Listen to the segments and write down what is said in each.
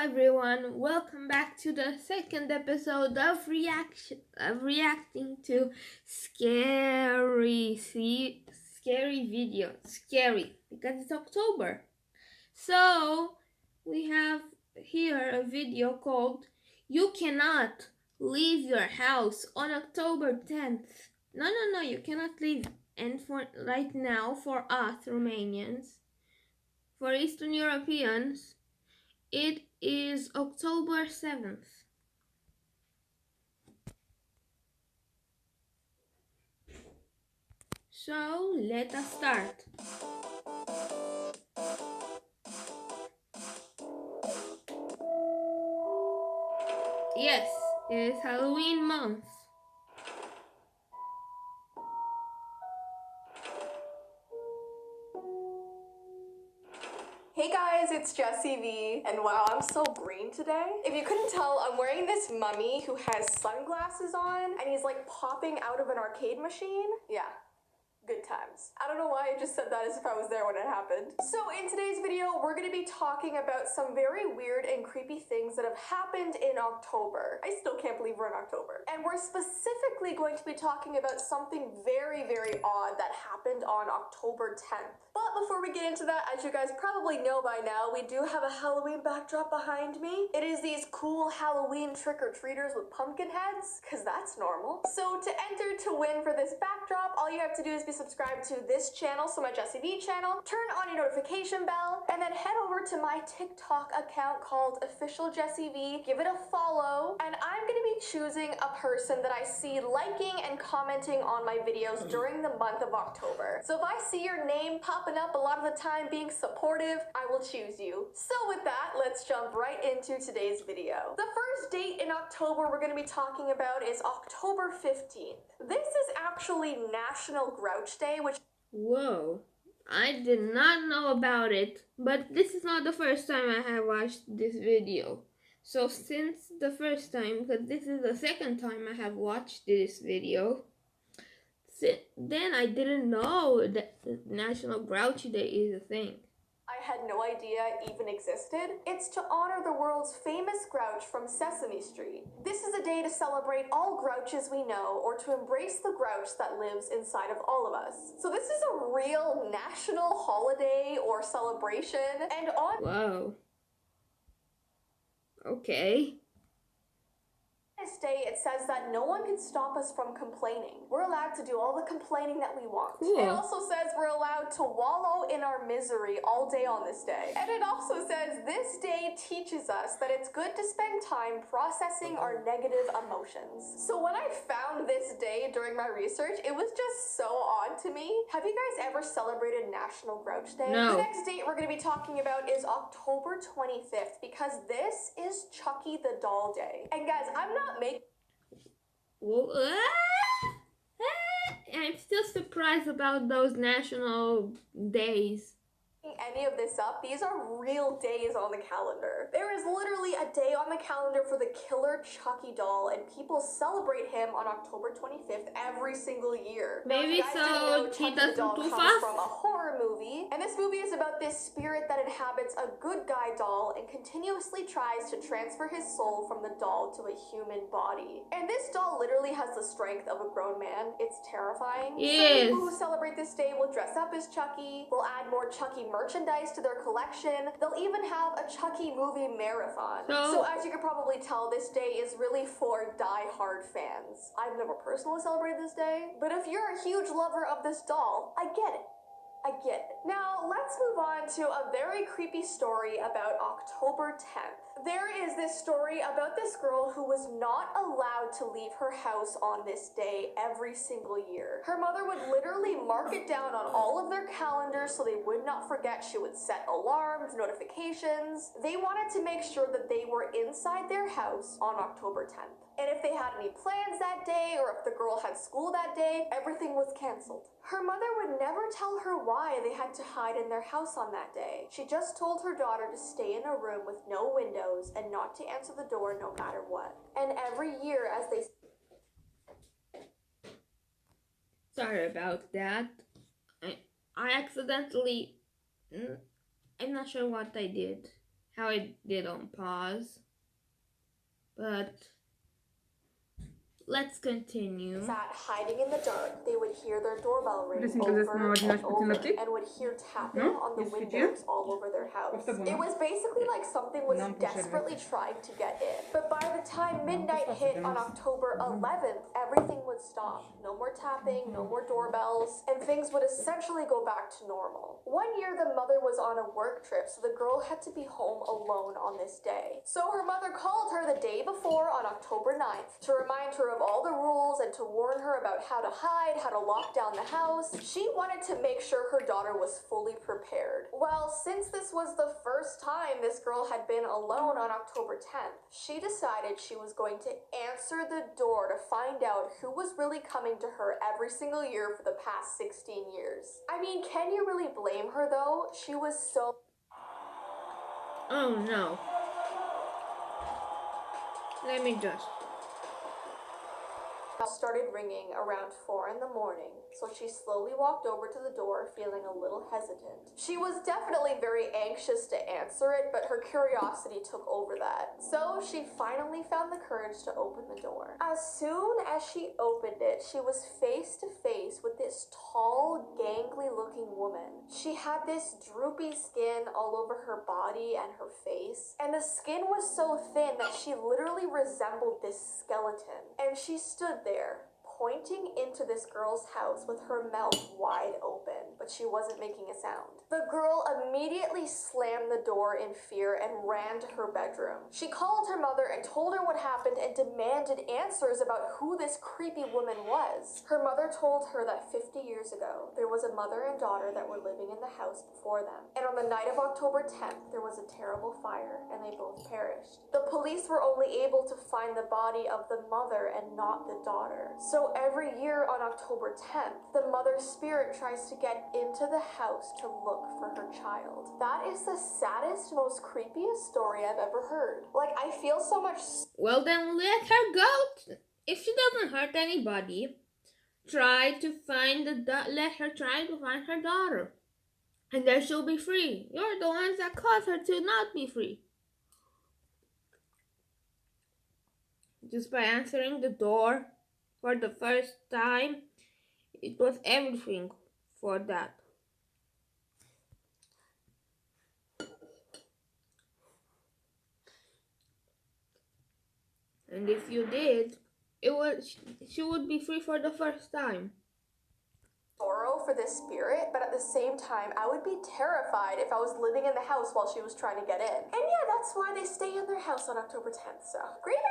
everyone, welcome back to the second episode of reacting to scary video. Scary because it's October. So we have here a video called "You Cannot Leave Your House on October 10th." No, you cannot leave. And for right now, for us Romanians, for Eastern Europeans, it is October 7th. So let us start. Yes, it is Halloween month. Hey guys, it's Jessie V, and wow, I'm so green today. If you couldn't tell, I'm wearing this mummy who has sunglasses on, and he's like popping out of an arcade machine. Yeah. Good times. I don't know why I just said that as if I was there when it happened. So in today's video, we're gonna be talking about some very weird and creepy things that have happened in October. I still can't believe we're in October. And we're specifically going to be talking about something very, very odd that happened on October 10th. But before we get into that, as you guys probably know by now, we do have a Halloween backdrop behind me. It is these cool Halloween trick-or-treaters with pumpkin heads, because that's normal. So to enter to win for this backdrop, all you have to do is be subscribed to this channel, so my Jessie V channel, turn on your notification bell, and then head over to my TikTok account called Official Jessie V, give it a follow, and I'm gonna be choosing a person that I see liking and commenting on my videos during the month of October. So if I see your name popping up a lot of the time being supportive, I will choose you. So with that, let's jump right into today's video. The first date in October we're gonna be talking about is October 15th. This is actually National Grouch Day, which... Whoa, I did not know about it, but this is not the first time I have watched this video. So since the first time, because this is the second time I have watched this video, then I didn't know that National Grouchy Day is a thing. I had no idea even existed. It's to honor the world's famous Grouch from Sesame Street. This is a day to celebrate all Grouches we know, or to embrace the Grouch that lives inside of all of us. So this is a real national holiday or celebration, and on Wow. Okay. this day, it says that no one can stop us from complaining. We're allowed to do all the complaining that we want. Cool. It also says we're allowed to wallow in our misery all day on this day. And it also says this day teaches us that it's good to spend time processing our negative emotions. So when I found this day during my research, it was just so odd to me. Have you guys ever celebrated National Grouch Day? No. The next date we're going to be talking about is October 25th, because this is Chucky the Doll Day. And guys, I'm not making... Well, I'm still surprised about those national days. any of this up. These are real days on the calendar. There is literally a day on the calendar for the killer Chucky doll, and people celebrate him on October 25th every single year. Maybe so he doesn't too fast. From a horror movie, and this movie is about this spirit that inhabits a good guy doll and continuously tries to transfer his soul from the doll to a human body. And this doll literally has the strength of a grown man. It's terrifying. Yes. Some people who celebrate this day will dress up as Chucky, will add more Chucky merchandise to their collection. They'll even have a Chucky movie marathon. So as you can probably tell, this day is really for die-hard fans. I've never personally celebrated this day, but if you're a huge lover of this doll, I get it. I get it. Now, let's move on to a very creepy story about October 10th. There is this story about this girl who was not allowed to leave her house on this day every single year. Her mother would literally mark it down on all of their calendars so they would not forget. She would set alarms, notifications. They wanted to make sure that they were inside their house on October 10th. And if they had any plans that day, or if the girl had school that day, everything was canceled. Her mother would never tell her why they had to hide in their house on that day. She just told her daughter to stay in a room with no windows and not to answer the door no matter what. And every year as they... Sorry about that. I accidentally... I'm not sure what I did. how it did on pause. But let's continue. That hiding in the dark, they would hear their doorbell ring Prosím, over to zase and over noty? and would hear tapping No, on the jest windows świecił? all over their house. Powstało, It no. was basically like something was Nam poszedł. desperately trying to get in. But by the time midnight poszła hit teraz. on October 11th, everything would stop. No more tapping, no more doorbells, and things would essentially go back to normal. One year the mother was on a work trip, so the girl had to be home alone on this day. So her mother called her the day before on October 9th to remind her of all the rules and to warn her about how to hide, how to lock down the house. She wanted to make sure her daughter was fully prepared. Well, since this was the first time this girl had been alone on October 10th, she decided she was going to answer the door to find out who was really coming to her every single year for the past 16 years. I mean, can you really blame her though? She was so... Oh no. Let me just... started ringing around 4 in the morning, so she slowly walked over to the door feeling a little hesitant. She was definitely very anxious to answer it, but her curiosity took over that. So she finally found the courage to open the door. As soon as she opened it, she was face to face with this tall, gangly looking woman. She had this droopy skin all over her body and her face, and the skin was so thin that she literally resembled this skeleton. And she stood there, pointing into this girl's house with her mouth wide open, but she wasn't making a sound. The girl immediately slammed the door in fear and ran to her bedroom. She called her mother and told her what happened and demanded answers about who this creepy woman was. Her mother told her that 50 years ago, there was a mother and daughter that were living in the house before them. And on the night of October 10th, there was a terrible fire and they both perished. The police were only able to find the body of the mother and not the daughter. So every year on October 10th, the mother's spirit tries to get into the house to look for her child. That is the saddest, most creepiest story I've ever heard. Like, I feel so much... Well, then let her go. If she doesn't hurt anybody, let her try to find her daughter. And then she'll be free. You're the ones that caused her to not be free. Just by answering the door for the first time, it was everything for that. And if you did, she would be free for the first time. Sorrow for this spirit, but at the same time, I would be terrified if I was living in the house while she was trying to get in. And yeah, that's why they stay in their house on October 10th, so creepy!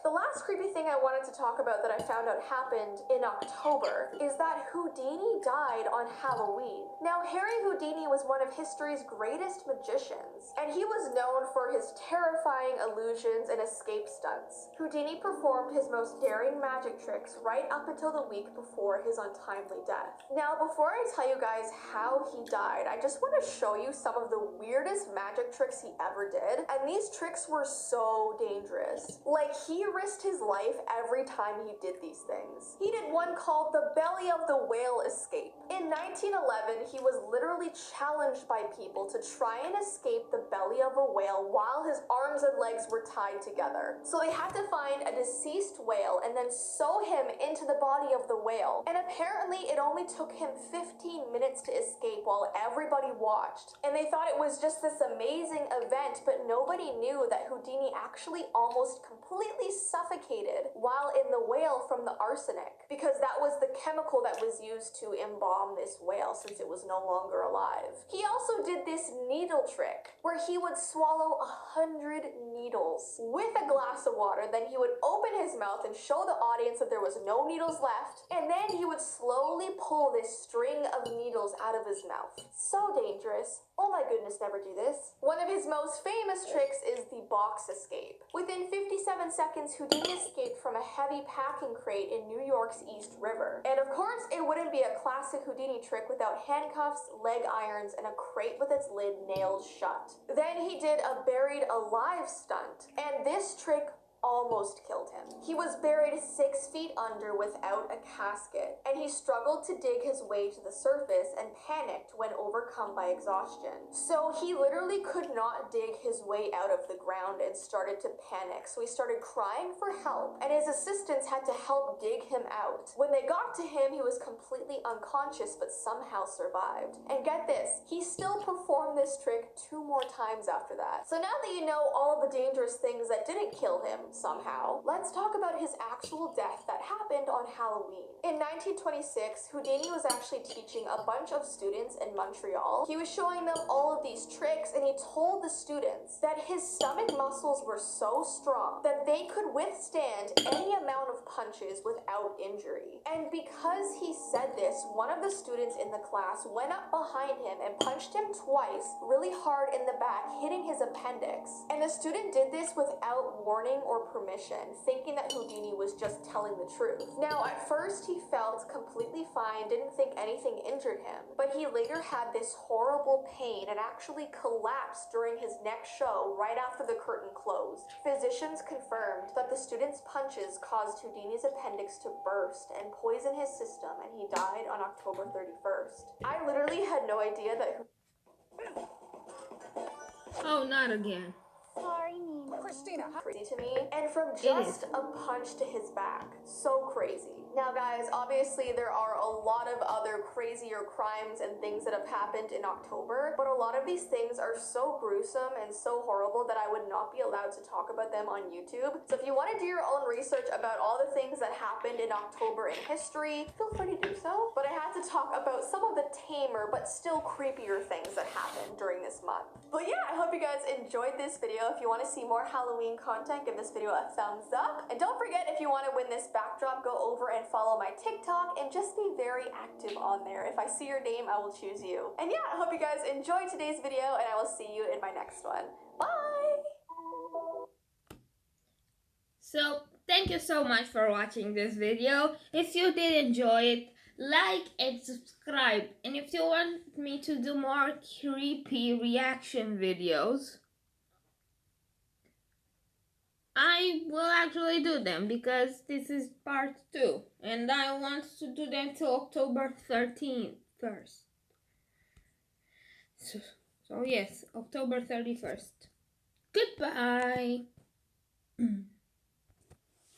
The last creepy thing I wanted to talk about that I found out happened in October is that Houdini died on Halloween. Now, Harry Houdini was one of history's greatest magicians, and he was known for his terrifying illusions and escape stunts. Houdini performed his most daring magic tricks right up until the week before his untimely death. Now, before I tell you guys how he died, I just want to show you some of the weirdest magic tricks he ever did, and these tricks were so dangerous. Like, he risked his life every time he did these things. He did one called the belly of the whale escape. In 1911, he was literally challenged by people to try and escape the belly of a whale while his arms and legs were tied together. So they had to find a deceased whale and then sew him into the body of the whale. And apparently it only took him 15 minutes to escape while everybody watched. And they thought it was just this amazing event, but nobody knew that Houdini actually almost completely suffocated while in the whale from the arsenic, because that was the chemical that was used to embalm this whale since it was no longer alive. He also did this needle trick where he would swallow 100 needles with a glass of water, then he would open his mouth and show the audience that there was no needles left, and then he would slowly pull this string of needles out of his mouth. So dangerous. Oh my goodness, never do this. One of his most famous tricks is the box escape. Within 57 seconds, Houdini escaped from a heavy packing crate in New York's East River. And of course, it wouldn't be a classic Houdini trick without handcuffs, leg irons, and a crate with its lid nailed shut. Then he did a buried alive stunt, and this trick almost killed him. He was buried 6 feet under without a casket, and he struggled to dig his way to the surface and panicked when overcome by exhaustion. So he literally could not dig his way out of the ground and started to panic. So he started crying for help, and his assistants had to help dig him out. When they got to him, he was completely unconscious but somehow survived. And get this, he still performed this trick 2 more times after that. So now that you know all the dangerous things that didn't kill him somehow, let's talk about his actual death that happened on Halloween. In 1926, Houdini was actually teaching a bunch of students in Montreal. He was showing them all of these tricks, and he told the students that his stomach muscles were so strong that they could withstand any amount of punches without injury. And because he said this, one of the students in the class went up behind him and punched him twice really hard in the back, hitting his appendix. And the student did this without warning or permission, thinking that Houdini was just telling the truth. Now, at first he felt completely fine, didn't think anything injured him, but he later had this horrible pain and actually collapsed during his next show right after the curtain closed. Physicians confirmed that the student's punches caused Houdini's appendix to burst and poison his system, and he died on October 31st. I literally had no idea that Oh, not again. Sorry, Nina. Christina, crazy to me, and from just a punch to his back. So crazy. Now guys, obviously there are a lot of other crazier crimes and things that have happened in October, but a lot of these things are so gruesome and so horrible that I would not be allowed to talk about them on YouTube. So if you want to do your own research about all the things that happened in October in history, feel free to do so. But I had to talk about some of the tamer but still creepier things that happened during this month. But yeah, I hope you guys enjoyed this video. If you want to see more Halloween content, give this video a thumbs up. And don't forget, if you want to win this backdrop, go over and follow my TikTok and just be very active on there. If I see your name, I will choose you. And yeah, I hope you guys enjoyed today's video, and I will see you in my next one. Bye! So, thank you so much for watching this video. If you did enjoy it, like and subscribe. And if you want me to do more creepy reaction videos, I will actually do them, because this is part 2 and I want to do them till October 13th first. So yes, October 31st. Goodbye.